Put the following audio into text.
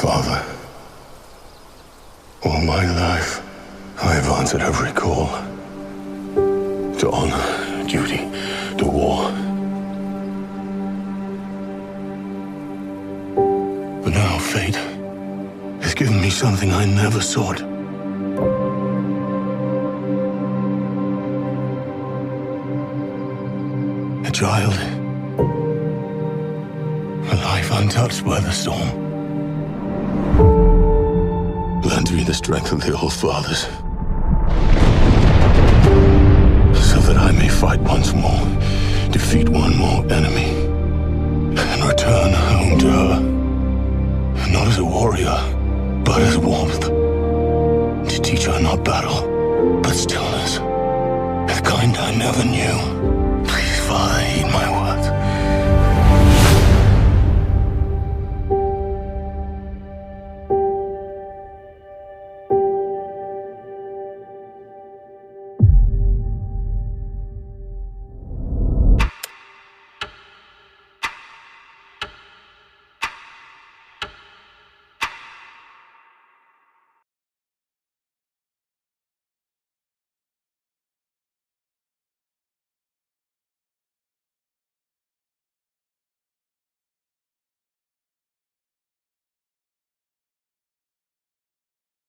Father, all my life, I have answered every call. To honor, duty, to war. But now fate has given me something I never sought. A child. A life untouched by the storm. Lend me the strength of the old fathers, so that I may fight once more, defeat one more enemy, and return home to her. Not as a warrior, but as warmth. To teach her not battle, but stillness, the kind I never knew.